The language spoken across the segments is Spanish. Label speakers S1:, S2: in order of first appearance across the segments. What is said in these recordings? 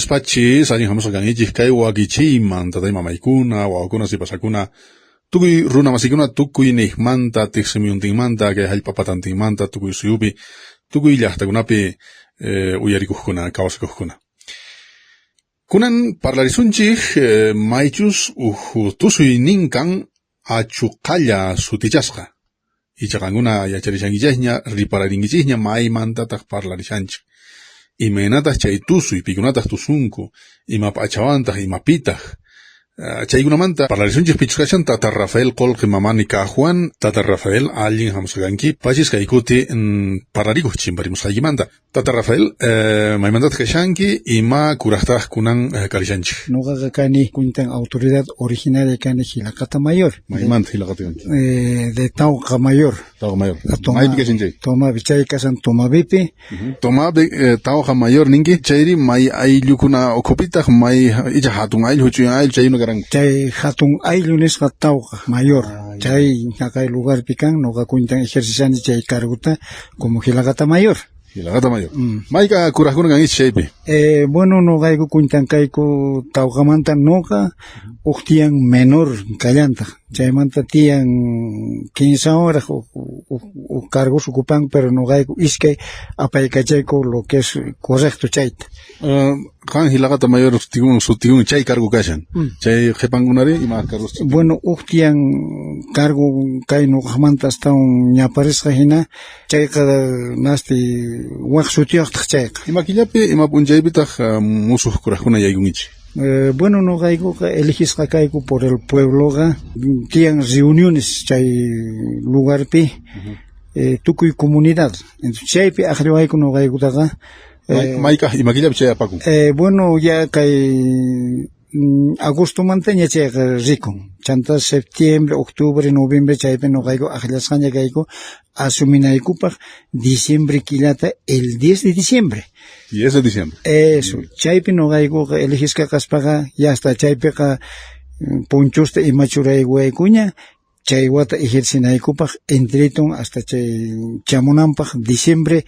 S1: pachis, alguien jamás ganijis, kay wakichiman, tatay mamaykuna, wawakuna si pasakuna, tukuy runa masikuna, tukuy nihmanta, tiksimiuntinmanta, kay hallpapatantinmanta, tukuy suyupi, tukuy llaqtakunapi, uyarikuqkuna, kawsikuqkuna. Kunan parlarisunchik, maychus tusuy ninkan, achuqalla sutichasqa. Ichaqankuna yacharishankillajña, ripararinkichijña, maymantataq parlarishanchik. Imaynataq chay tusuy, pikunataq tusunku, ima p'achawantaq, imapitaq. Chaykunamanta parlarisunchik pichusqashan Tata Rafael Qolqi mamani Juan, Tata Rafael allin hamusqakanki, pachis kaykuti parlarikuq chimparimusqaykimanta. Tata Rafael, maymantataq kashanki, ima kuraqtaq kunan karishanchik.
S2: Nuqaqa kani kuntan autoridad originaria kani Hilaqata Mayor.
S1: Maymanta Hilaqata kanki?
S2: De Tawqa Mayor.
S1: Tawqa Mayor. Maypi kashanchay?
S2: Tomapi, chay kasan Tomapipi.
S1: Tomapi Tawqa Mayor ninki, chayri may ayllukuna okupitaq, may icha hatun ayllu, huchuyan ayllu, chayuna karanku.
S2: Chay hatun ayllu nisqa Tawqa Mayor. Chay ñaqay lugarpi kan, nuqa kuntan ejerciciani chay carguta como Hilaqata Mayor.
S1: Hilaqata Mayor. Mayka kuraqkuna kankichik chaypi?
S2: Bueno, nuqayku kuntan kayku Tawqamanta nuqa uqtiyan menor kallantaq. Chaymanta tiyan 15 horas cargos ocupan, pero nuqayku iskay apaykachayku lo que es correcto chayta.
S1: Kan Hilaqata Mayor sutikun chay cargo kashan. Chay qhipankunari ima cargos?
S2: Bueno, uqtiyan cargo kay nuqamanta hasta ñaparisqa hina chayqa nasti waq sutiyuqtaq chayqa.
S1: Ima killapi ima punchaypitaq musuq kuraqkuna yaykunkichik?
S2: Bueno, nuqaykuqa elegisqa kayku por el puebloqa tiyan reuniones chay lugarpi tukuy comunidad. Entonces chaypi aqlluwayku nuqaykutaqa
S1: mayka ima killapi chay apakun?
S2: Bueno, ya kay agosto manta ñachayqa rikun. Chanta septiembre, octubre, noviembre chaypi nuqayku aqllasqaña kayku asuminaykupaq diciembre killata el 10 de diciembre.
S1: 10 de diciembre.
S2: Eso. Chaypi nuqaykuqa elegisqa kaspaqa ya hasta chaypiqa punchusta ima churaykuwaykuña chay wata ejercinaykupaq entretun hasta chay chamunanpaq diciembre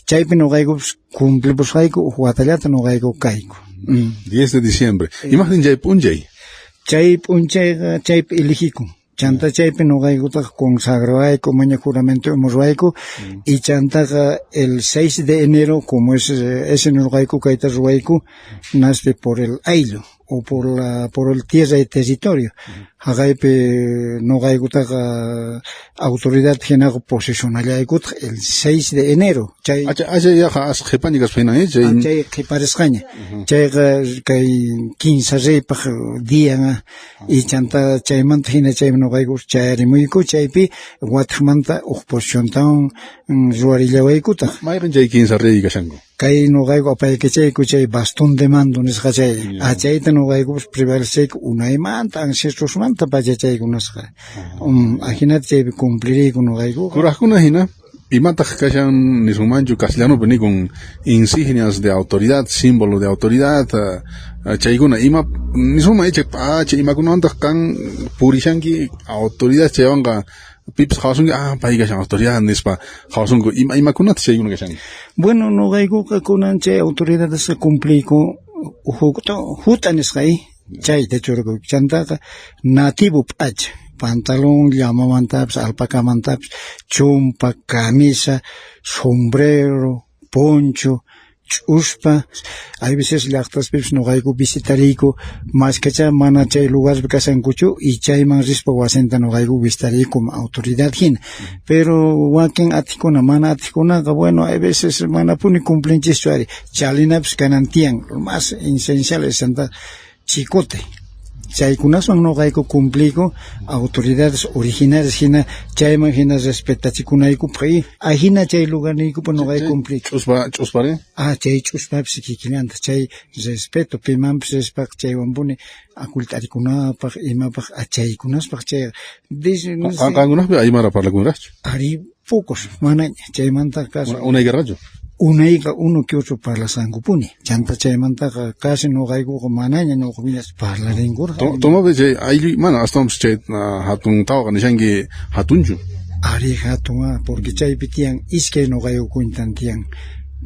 S2: chaypi nuqaykupas cumplipusqayku uq watallata nuqayku kayku.
S1: 10 de diciembre. Imagin chay p'unchay?
S2: Chay p'unchayqa chaypi elegikun. Chanta chaypi nuqaykutaqa consagrayku, maña juramento hemurrayku, y chantaqa el 6 de enero, como es ese nuqayku kayta ruwayku, nace por el ayllu, o por el tierra y territorio. Haqaypi nuqaykutaqa autoridad hinaqa posicionallaykutaq el 6 de enero. Chay
S1: yaqa qhipaña kaspayna,
S2: chay qhiparisqaña. Chayqa kay 15 reypaq día, y chanta chaymanta hina chaypi nuqayku chayarimuyku, chaypi wataqmanta uq posiciontawan ruwarillawaykutaj.
S1: Mayqin chay 15 rey kashanku?
S2: Kay nuqayku apaykachayku chay bastón de mando nisqa chay. Chayta nuqaykupas prevalecayku unaymanta, ancestrosmanta pachachayku nisqa. Ajinata chaypi cumpliriyku nuqayku.
S1: Kuraqkuna hina, imataq kashan nisunmanchu castellanopi nikun insignias de autoridad, símbolo de autoridad, chaykuna ima nisunman ichik pacha imakunamantaq kan purishanki autoridad chaywanqa pipas qhawasunki pay kashan autoridad nispa qhawasunku imakunata chaykuna kashan?
S2: Bueno, nuqaykuqa kunan chay autoridadesqa cumpliyku huta nisqay chayta churarku. Chantaqa nativo p'acha, pantalón llamamantapas, alpacamantapas, chumpa, camisa, sombrero, poncho, ch'uspa. Hay veces llaqtaspipis nuqayku visitariyku maskacha mana chay lugarpi kasankuchu, y chayman rispa wasinta nuqayku visitariyku como autoridad hina. Pero wakin atiqkuna mana atiqkunaqa, bueno, hay veces manapuni cumplinchikchu ari, chalinapis kanan tiyan, lo más esencial es santa chicote. Chaykunaswan nuqayku cumpliyku autoridades originarias hina chayman hina respetachikunaykupa y ahina chay lugarniykupa nuqayku cumpliyku.
S1: Ch'uspari?
S2: Chay ch'uspapis kikillanta, chay respeto pimanpis respaq chaywanpuni akult'arikunapaq imapaq chaykunaspaq chay.
S1: Qankunaspi aymara parlakunraqchu?
S2: Ari pocos, manaña, chaymanta caso.
S1: Unaykarqachu?
S2: Unayqa uno que otro parlasankupuni. Chanta chaymantaqa casi nuqaykuqa manaña nuqapiñas parlarinkurqa.
S1: Tomapi chay ayllu mana astawanpis chay hatun tawqa nishanki hatunchu?
S2: Ari hatun, porque chaypi tiyan iskay nuqayku kuntan tiyan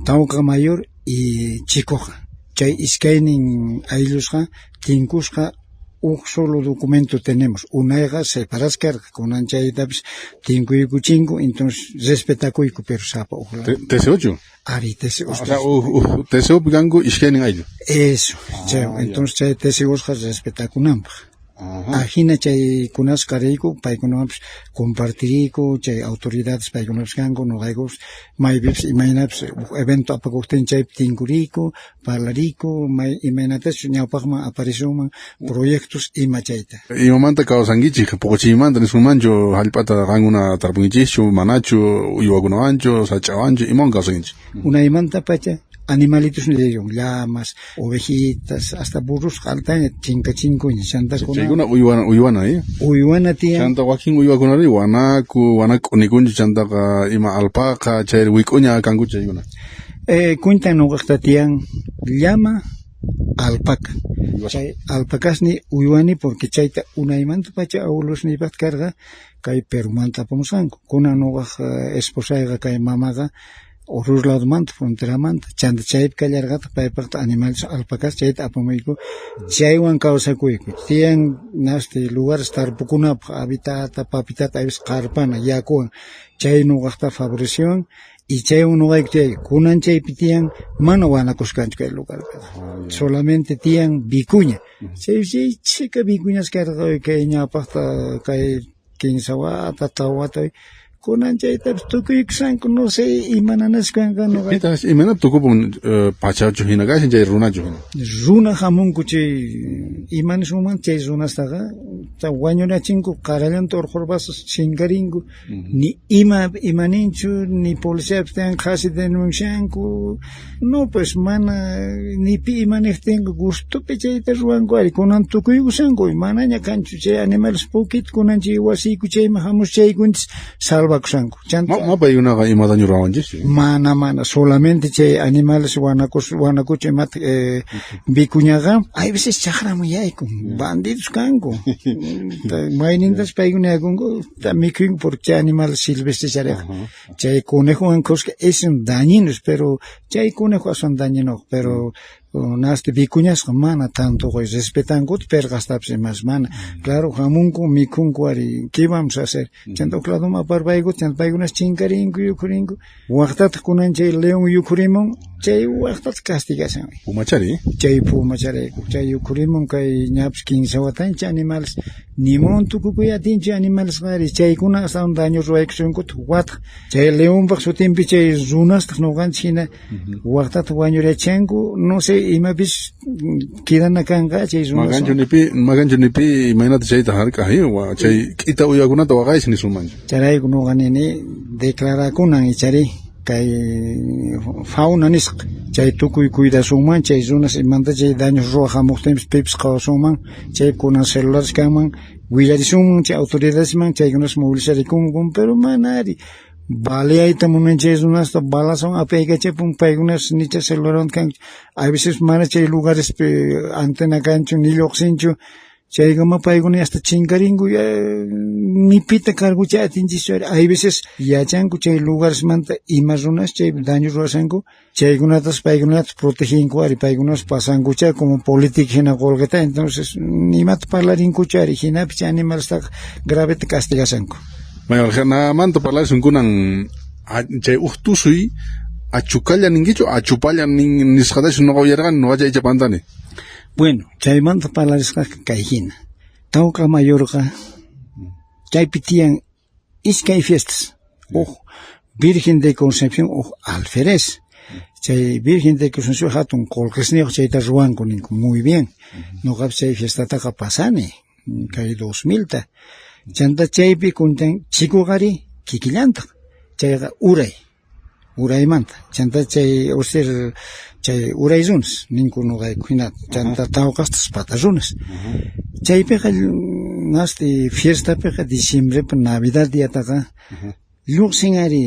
S2: Tawqa Mayor y Chikoqa. chay iskaynin ayllusqa tinkusqa solo documento tenemos. Unayqa separaskarqa kunan chaytapish tinkuykuchinku, entonces respetakuyku pero sapa uqla.
S1: TC8.
S2: Ari TC8.
S1: O sea, TC8 gangu iskaynin ayllu.
S2: Eso. Chay, entonces chay TC8qa respetakunanpaq. Ajina chay kunas karayku, paykunapish compartiriku, chay autoridades paykunapish kanku, noqaykupish maypipish imaynapish evento apakuqtin chaypi tinkuriku, parlariku, imaynatash ñawpaqman aparisunman proyectos ima chayta.
S1: Imamanta kawsankichik, poqochiymanta nisqunmanchu hallp'ata qankuna tarpunkichikchu, manachu, uywakunawanchu, sach'awanchu, imawan kawsankichik.
S2: Unaymanta pacha animalitos niyon, llamas, ovejitas, hasta burros qaltaña chinkachinkuña, chantakuna.
S1: Chaykuna uywana,
S2: Uywana tiyan.
S1: Chanta wakin uywakunari, wanak'unikunchu chantaqa ima alpaqa, chay wik'uña kanku chaykuna.
S2: Kuintan nuqaqta tiyan llama, alpaca. Chay alpacasni uywani porque chayta unaymanta pacha awulusnipaq karqa kay Perumanta apamusqanku. Kunan nuqaq esposayqa kay mamaqa Orus ladumanta, fronteramanta, chanta chaypi kallarqata paypaqta animales alpacas chayta apamayku, chaywan kawsakuyku. Tiyan lugares tarpukunapaq, habitata, papitata, aybis qarpana, yakuwan, chay nuqaqta favoreciewan, y chaywan nuqayku chay, kunan chaypi tiyan, mana wanakusqanchu kay lugarqa. Solamente tiyan Vicuña. Chayka Vicuñas karqa kay ñawpaqta, kay kinsawata, tawata, kunan chaytapish tukuykusanku, no sé, imananasqanqa nuqa.
S1: Itas imana tukupun pachachu hina kashin chay runachu hina.
S2: Runa hamunku chay imanisuman chay runastaqa wañurachinku qarallanta urqurpasas chinkarinku, ni imaninchu, ni policiapish tiyan qasi denuncianku, no pues mana nipi imaniqtinku gustopi chayta ruwanku ari, kunan tukuykusanku, manaña kanchu chay animales poquito kunan chay wasiyku chayma hamush chaykunchis salvakusanku.
S1: Mapaykunaqa ima daño ruwanchis?
S2: Mana, solamente chay animales wanakuchu imata Vicuñaqa, hay veces chaqramuyayku, bandidos kanku. Maynintas paykuna yakunku, mikuyku porque chay animales silvestres chariqa. Chay conejowan kusqa son dañinos, pero chay conejo son dañinos, pero Vicuñasqa mana tanto respetanku, pero gastapish más mana. Claro, hamunku, mikunku ari, ¿qué vamos a hacer? Chanta ukladuma parpayku, chanta paykunas chinkarinku, yukurinku. Waqtata kunan chay león yukurimun, chay waqtata castigasan.
S1: Pumachari?
S2: Chay pumachari, chay yukurimun kay ñapish kinsawatancha animales, nimon tukukuyatincha animales qari, chaykuna hasta un daño ruwaykusunku wata. Chay leónpaq sutinpi chay runastaq nuqanchik hina, waqtata wañurachanku, no sé, imapish kidana kanqa chay runastaq.
S1: Maganchu nipi imaynata chayta hark'ahi, chay k'ita uywakunata waqaychik nisqunmanchu.
S2: Charayku nuqanini declarakunan ichari, kay fauna nisqa, chay tukuy cuidasunman, chay runas imanta chay daños ruwaq hamuqtinpish pipis qawasunman, chay kunan celulares kanman, willarisunman chay autoridadesman, chaykunas movilizarikunman, pero manari. Baleayta munan chay runasta balason apaykachapun paykunas ni chay celularon kan, a veces mana chay lugares antena kanchu ni lluqsinchu, chaykama paykuna hasta chinkarinku nipita karkucha atinchichu, hay veces yachanku chay lugares manta ima runas chay daño ruwasanku, chaykunatas paykunatas proteginku ari, paykunas pasankucha como política hina qolqeta, entonces nimata parlarinkuchu ari, hinapi chay animalsta graveta castigasanku.
S1: Nada manto parlares unkunan chay uqtusuy achukalla ninkichu achupalla nisqatash nuqa uyarqani nuqa chaycha pantani.
S2: Bueno, chaymanta parlaresqa kayhina. Tawqa mayorqa chaypi tiyan iskay fiestas. Virgen de Concepción alferez. Chay Virgen de Concepción hatun qolqisniq chayta ruwanku ninku muy bien. Nuqapish chay fiestataqa pasani kay 2000ta. Chanta chaypi kuntan chikuqari kikillantaq. Chayqa uraymanta. Chanta chay chay uray runas ninku nuqayku hinata. Chanta tawqastas pata runas. Chaypiqa fiestapiqa diciembrepa Navidad diyataqa lluqsin ari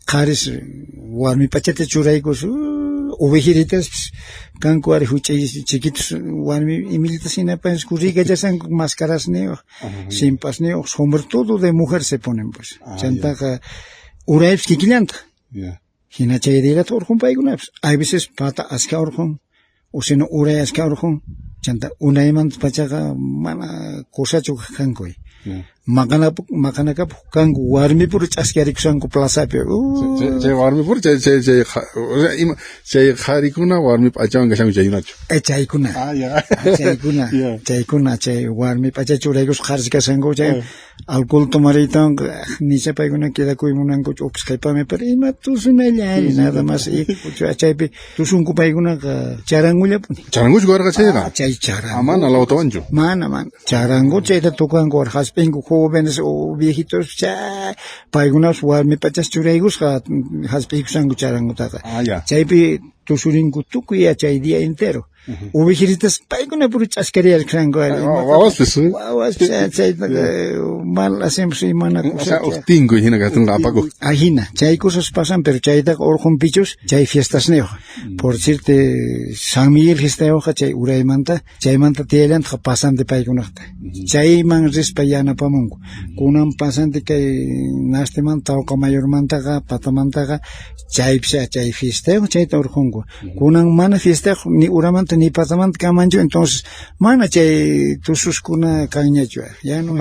S2: qaris warmi pachata churaykus ovejiritas kanku ari huchay chiquitos warmi imilitas hinapas ricachasanku máscaras neo simpas neo sobre todo de mujer se ponen pues chantaqa uraypis kikillanta hina chayrillata urqun paykunapas hay veces pata aska urqun o sino uray aska urqun chanta unaymanta pachaqa mana kusachu kankuy makanakapu kanku warmipura ch'askarikusanku plazapi
S1: chay warmipura chay qharikuna warmi p'achawan kashanku chaykunachu
S2: chaykuna chaykuna chay warmi p'acha churaykusqa qharchikasanku chay alcohol tomariytawan nisha paykuna quedakuymunankuchu upis kaypami pero ima tusunallari nada más chaypi tusunku paykunaqa charangullapuni
S1: charanguchu warqa chayqa
S2: chay charangu
S1: mana lawtawanchu
S2: mana charangu chayta tukanku haspinku jóvenes o viejitos chay paykunapas warmi p'achas churaykusqa haspikusanku charangutaqa chaypi tusurinku tukuy chay día entero ovejiritas paykuna puro ch'askariyarqanku wawaspis chayta mal hacemos imana
S1: cosa ustinku hina kastunqa apakuq
S2: hina chay cosas pasan pero chaytaqa urqunpichus chay fiestas neo por decirte San Miguel fiestayoqa chay uraymanta chaymanta tiyallantaqa pasante paykunaqta chayman rispa yanapamunku kunan pasante kay nastimanta tawqa mayormantaqa patamantaqa chaypisa chay fiestayoqa chayta urqunku kunan mana fiestayoqa ni uramanta ni patamanta kamanchu entonces mana chay tususkuna kanñachu ya no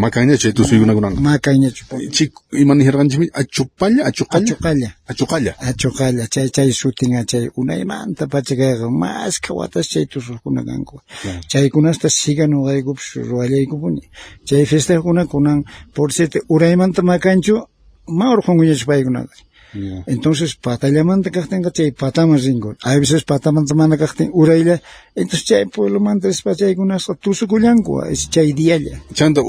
S1: makanñachu chay tusuykunakunaqa
S2: makanñachu
S1: imani hirqanchikmi achuqalla
S2: chay sutinga chay unaymanta pachakayqa mas kawatas chay tususkuna kanku chaykunasta siga nuqaykupish ruwallaykupuni chay festejkuna kunan por decirte uraymanta makanchu ma urqunkuñachu paykunaqa entonces patallamanta kaqtinqa chay pataman rinku hay veces patamanta mana kaqtin uraylla entonces chay pueblomanta despachaykunasqa tusukullanku chay diyalla
S1: chanta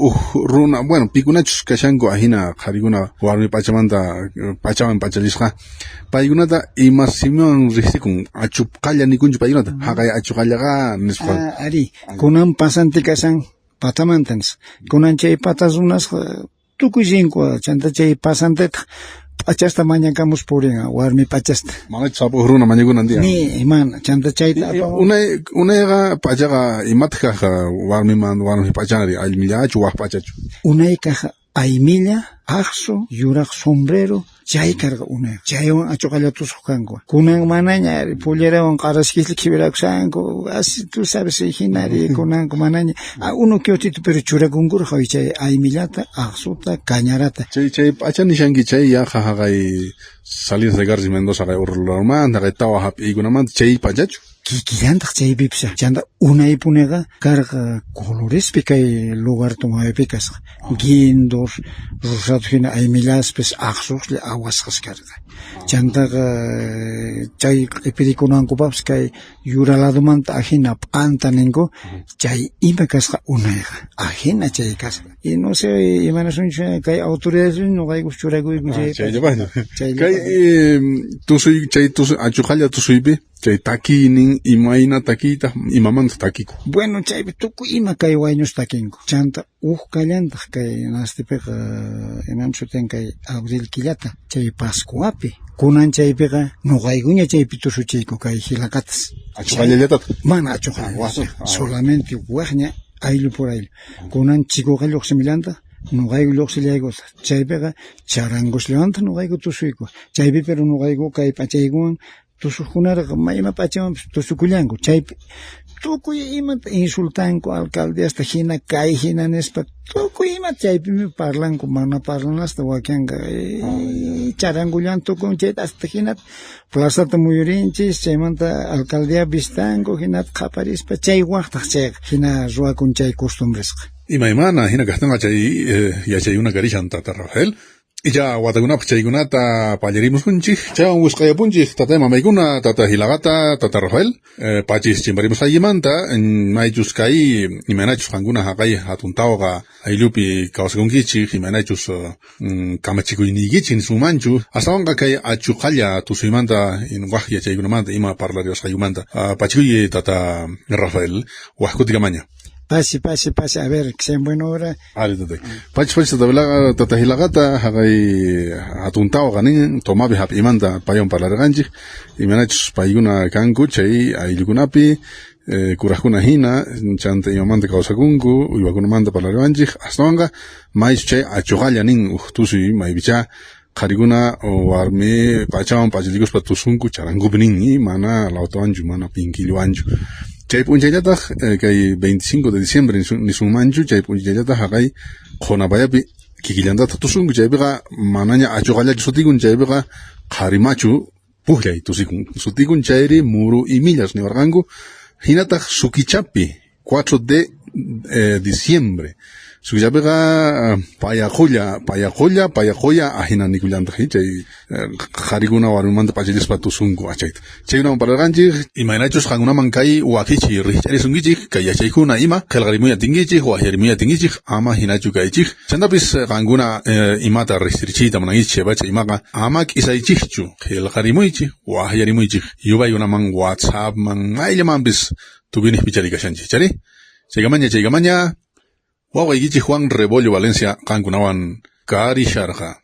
S1: runa bueno pikunachus kashanku ahina qharikuna warmi pachaman pachalisqa paykunata imasiman riqsikun achupqalla nikunchu paykunata haqay achuqallaqa nisqa
S2: ari kunan pasanti kashan patamantanis kunan chay patas runasqa tukuy rinku chanta chay pasanteta p'achasta mañakamus purinqa warmi p'achasta
S1: manachu sapuq runa mañakunantiqa
S2: ni mana chanta chayta
S1: unayqa p'achaqa imataq kaq warmi p'achanari aymillachu waq p'achachu
S2: unay kaq aymilla aqsu yuraq sombrero chay karqa unay chaywan achuqalla tusuq kanku kunan manaña pollerawan qarashkisli qhibirakusanku así tú sabes hinari kunanku manaña uno que otro pero churakunkurqa chay aymillata aqsuta cañarata
S1: chay p'acha nishanki chay yaqa haqay Salinas de García Mendoza kay urlarmanta kay tawa hap'ikunamanta chay p'achachu
S2: kikillantaq chaypipis chanta unaypuneqa karqa colorespi kay lugar tumaypi kasqa guindur rosado hina aymillaspis aqsuqlla awasqas karqa chantaqa chay q'ipirikunankupapas kay yuraladumanta ajina p'anta ninku chay ima kasqa unayqa ajina chay kasqa y no sé imanasunchu kay autoridades nuqaykus churaykuykun
S1: chay kay tusuy chay achuqalla tusuypi chay takinin imayna takiyta imamanta takiku
S2: bueno chaypi tukuy ima kay wañus takinku chanta kallantaq kay nastipiqa imam suten kay abril killata chay pascuapi kunan chaypiqa nuqaykuña chaypi tusuchiyku kay hilakatas
S1: achuqallallatata
S2: mana achuqalla solamente waqña ayllu por ayllu kunan chikuqa lluqsimillanta nuqayku lluqsillaykuta chaypiqa charangusllamanta nuqayku tusuyku chaypi pero nuqayku kay p'achaykuwan tusuqkunarqa mayma p'achamanpis tusukullanku chaypi tukuy imata insultanku alcaldeasta hina kay hina nispa tukuy imata chaypimi parlanku mana parlanasta wakianqa charangullan tukun chayta hasta hinata plazata muyurinchis chaymanta alcaldía vistanku hinata qaparispa chay waqtaq chayqa hina ruwakun chay costumbresqa
S1: imaymana hina kaqtinqa chay yachayuna karishan tata Rafael ya watakunapaq chaykunata pallarimuskunchik chaywan wisqayapunchik tatay mamaykuna tata Hilagata tata Rafael pachis chimparimusqaymanta maychus kay imanachus qankuna haqay hatun tawqa ayllupi kawsakunkichik imanachus kamachikuynikichik nismunmanchu astawan kay achuqalla tusuymanta waq yachaykunamanta ima parlariwasqaymanta pachikuy tata Rafael waqkutikamaña
S2: Pase, a ver, que sea en buena hora.
S1: Pach, tata Hilagata, hagay atuntao ganin, tomabi hap imanta payon para la ganji, y manachus payuna kanku, chay, aylukunapi, kurajuna hina, chante yomante kausakunku, uiwakunamanta para la ganji, hasta wanga, mais chay, achogalla nin, uhtusi, maibicha, Kariguna warmi pachawan pachiligos patusunku charangu beningi mana lautoanju mana pinkiluanju. Chay punchayataq kay 25 de diciembre nisunmanchu chay punchayataq haqay qonapayapi kikillantata tusunku chaypiqa manaña achuqallachu sutikun chaypiqa qharimachu puqllay tusikun sutikun chayri muru imillas niwarqanku hinataq sukichapi 4 de diciembre sukichapiqa payaqulla ahinanikullantaq chay qharikuna warmimanta pachilispa tusunku achayta chaykunaman pararqanchik imaynachus qankunaman kay wakichik riqch'arisunkichik kay yachaykuna ima qillqarimuya tinkichik wakyarimuya tinkichik ama hinachu kaychik chantapis qankuna imata riqsirichiyta munankichik chaypacha imaqa ama k'isaychikchu qillqarimuychik wakyarimuychik yupaykunaman WhatsAppman mayllamanpis tukuyniq pichari kashanchik chari chaykamaña wawaykichik Juan Rebollo Valencia qankunawan karisharqa